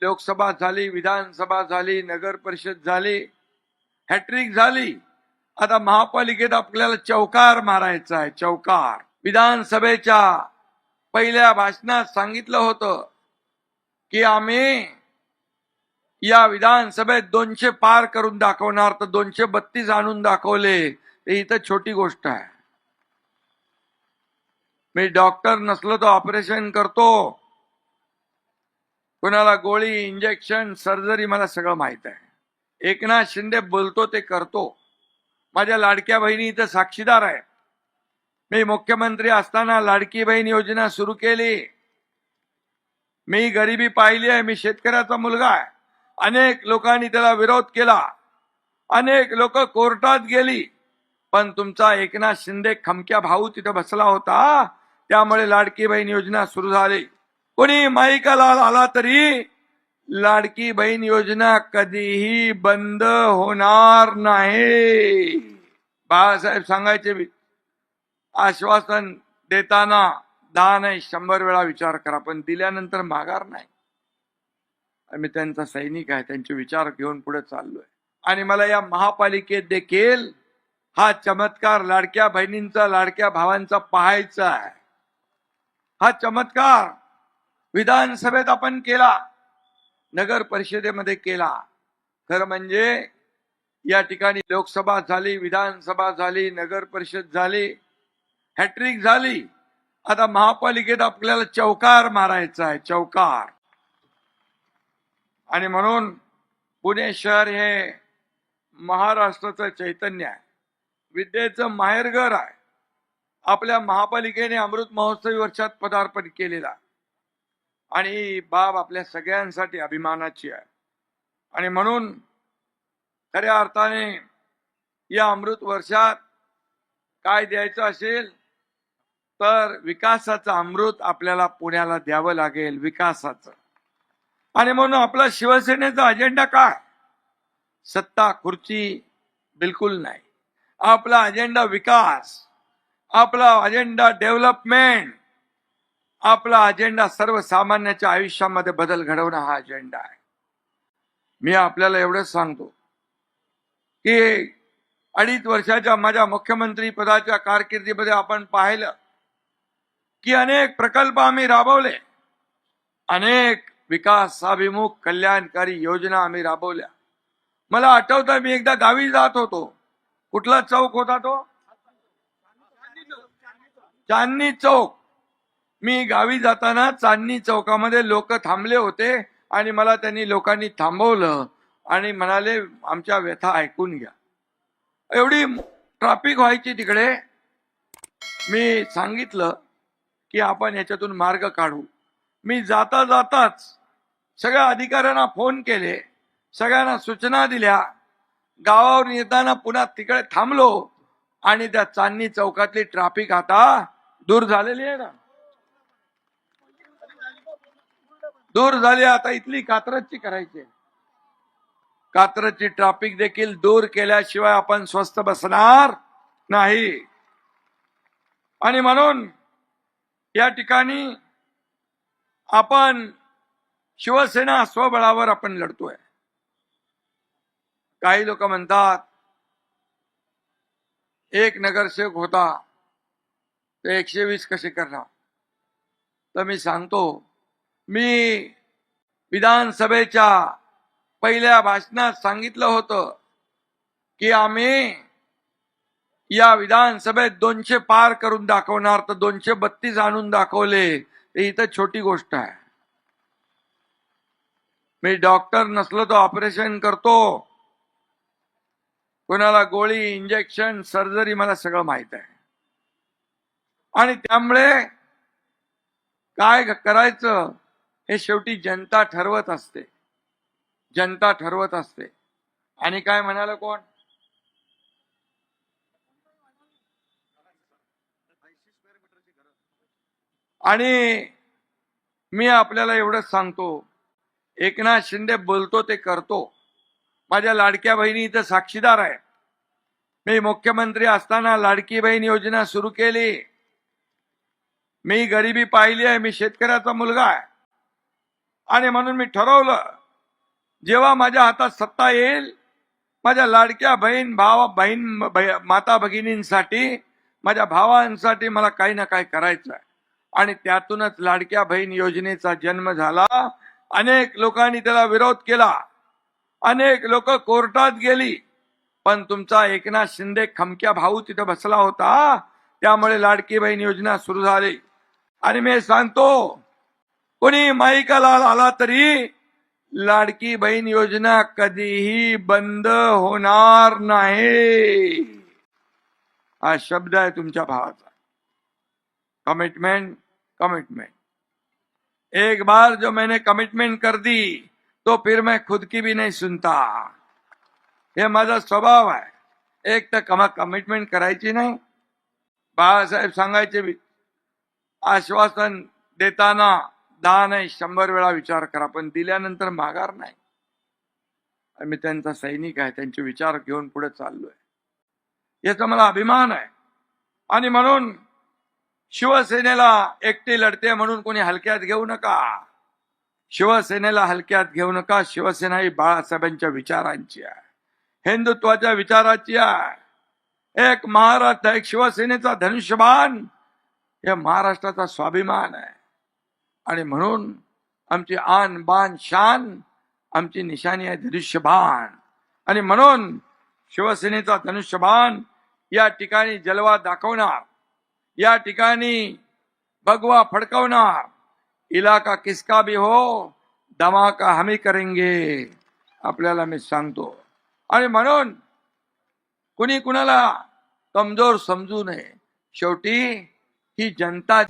लोकसभा झाली, विधानसभा झाली, नगर परिषद झाली, हॅट्रिक झाली. आता महापालिकेत आपल्याला चौकार मारायचा आहे. चौकार. विधानसभेच्या पहिल्या भाषणात सांगितलं होतं की आम्ही या विधानसभेत 200 पार करून दाखवणार, तर 232 आणून दाखवले. हे इथं छोटी गोष्ट आहे. मी डॉक्टर नसलो तर ऑपरेशन करतो, कोणाला गोळी, इंजेक्शन, सर्जरी मला सगळं माहित आहे. एकनाथ शिंदे बोलतो ते करतो. माझ्या लाडक्या बहिणी इथं साक्षीदार आहे. मी मुख्यमंत्री असताना लाडकी बहीण योजना सुरू केली. मी गरिबी पाहिली आहे. मी शेतकऱ्याचा मुलगा आहे. अनेक लोकांनी त्याला विरोध केला, अनेक लोक कोर्टात गेली, पण तुमचा एकनाथ शिंदे खमक्या भाऊ तिथं बसला होता, त्यामुळे लाडकी बहीण योजना सुरू झाली. कोणी माईकाला आला तरी लाडकी बहीण योजना कधीही बंद होणार नाही. बाळासाहेब सांगायचे, आश्वासन देताना 10 नाही 100 वेळा विचार करा, पण दिल्यानंतर माघार नाही. मी त्यांचा सैनिक आहे, त्यांचे विचार घेऊन पुढे चाललोय. आणि मला या महापालिकेत देखील हा चमत्कार लाडक्या बहिणींचा, लाडक्या भावांचा पाहायचा आहे. हा चमत्कार विधानसभेत आपण केला, नगर परिषदेमध्ये केला. खरं म्हणजे या ठिकाणी लोकसभा झाली, विधानसभा झाली, नगर परिषद झाली, हॅट्रिक झाली. आता महापालिकेत आपल्याला चौकार मारायचा आहे. चौकार. आणि म्हणून पुणे शहर हे महाराष्ट्राचं चैतन्य आहे, विद्येचं माहेरघर आहे. आपल्या महापालिकेने अमृत महोत्सवी वर्षात पदार्पण केलेला आणि ही बाब आपल्या सगळ्यांसाठी अभिमानाची आहे. आणि म्हणून खऱ्या अर्थाने या अमृत वर्षात काय द्यायचं असेल तर विकासाचं अमृत आपल्याला पुण्याला द्यावं लागेल. विकासाचं. आणि म्हणून आपला शिवसेनेचा अजेंडा काय? सत्ता खुर्ची बिलकुल नाही. आपला अजेंडा विकास, आपला अजेंडा डेव्हलपमेंट, आपला अजेंडा सर्वसामान्याच्या आयुष्यामध्ये बदल घडवणं हा अजेंडा आहे. मी आपल्याला एवढंच सांगतो की 2.5 वर्षाच्या माझ्या मुख्यमंत्री पदाच्या कारकिर्दीमध्ये आपण पाहिलं की अनेक प्रकल्प आम्ही राबवले, अनेक विकासाभिमुख कल्याणकारी योजना आम्ही राबवल्या. मला आठवतं मी एकदा गावी जात होतो. कुठला चौक होता तो? चांदणी चौक. मी गावी जाताना चांदणी चौकामध्ये लोक थांबले होते आणि मला त्यांनी लोकांनी थांबवलं आणि म्हणाले आमच्या व्यथा ऐकून घ्या. एवढी ट्रॅफिक व्हायची तिकडे. मी सांगितलं की आपण याच्यातून मार्ग काढू. मी जाता जाताच सगळ्या अधिकाऱ्यांना फोन केले, सगळ्यांना सूचना दिल्या. गावावर येताना पुन्हा तिकडे थांबलो आणि त्या चांदणी चौकातली ट्रॅफिक आता दूर झालेली आहे ना, दूर झाली. आता इथली कात्रजची करायची. कात्रजची ट्रॅफिक देखील दूर केल्याशिवाय आपण स्वस्थ बसणार नाही. आणि म्हणून या ठिकाणी आपण शिवसेना स्वबळावर आपण लढतोय. काही लोक म्हणतात एक नगरसेवक होता ते 120 कसे करणार. तर मी सांगतो, मी विधानसभेच्या पहिल्या भाषणात सांगितलं होतं की आम्ही या विधानसभेत 200 पार करून दाखवणार, तर 232 आणून दाखवले. हे इथं छोटी गोष्ट आहे. मी डॉक्टर नसलो तर ऑपरेशन करतो, कोणाला गोळी, इंजेक्शन, सर्जरी मला सगळं माहित आहे. आणि त्यामुळे काय करायचं हे शेवटी जनता ठरवत असते. जनता ठरवत असते. आणि काय म्हणाला कोण? आणि मी आपल्याला एवढंच सांगतो, एकनाथ शिंदे बोलतो ते करतो. माझ्या लाडक्या बहिणी इथं साक्षीदार आहे. मी मुख्यमंत्री असताना लाडकी बहीण योजना सुरू केली. मी गरिबी पाहिली आहे. मी शेतकऱ्याचा मुलगा आहे. आणि म्हणून मी ठरवलं, जेव्हा माझ्या हातात सत्ता येईल, माझ्या लाडक्या माता भगिनींसाठी, माझ्या भावांसाठी मला काही ना काही करायचं आहे. आणि त्यातूनच लाडक्या बहीण योजनेचा जन्म झाला. अनेक लोकांनी त्याला विरोध केला, अनेक लोक कोर्टात गेली, पण तुमचा एकनाथ शिंदे खमक्या भाऊ तिथे बसला होता, त्यामुळे लाडकी बहीण योजना सुरू झाली. आणि मी सांगतो, कोणी माईकाला आला तरी लाडकी बहीण योजना कधीही बंद होणार नाही. हा शब्द आहे तुमच्या भावाचा. Commitment, commitment. एक बार जो मैंने कमिटमेंट कर दी तो फिर मैं खुद की भी नहीं सुनता. हे माझा स्वभाव आहे. एक तर कमिटमेंट करायची नाही. बाळासाहेब सांगायचे, आश्वासन देताना 10 नाही 100 वेळा विचार करा, पण दिल्यानंतर माघार नाही. आणि मी त्यांचा सैनिक आहे, त्यांचे विचार घेऊन पुढे चाललोय, याचा मला अभिमान आहे. आणि म्हणून शिवसेनेला एकटी लढते म्हणून कोणी हलक्यात घेऊ नका. शिवसेनेला हलक्यात घेऊ नका. शिवसेना ही बाळासाहेबांच्या विचारांची आहे, हिंदुत्वाच्या विचाराची आहे. एक महाराष्ट्र, एक शिवसेनेचा धनुष्यबाण हे महाराष्ट्राचा स्वाभिमान आहे. आणि म्हणून आमची आन बान शान, आमची निशाणी आहे धनुष्यबाण. आणि म्हणून शिवसेनेचा धनुष्यबाण या ठिकाणी जलवा दाखवणार, या ठिकाणी भगवा फडकवणार. इलाका किसका भी हो, धमाका हमी करेंगे, आपल्याला मी सांगतो. आणि म्हणून कुणी कुणाला कमजोर समजू नये. शेवटी ही जनता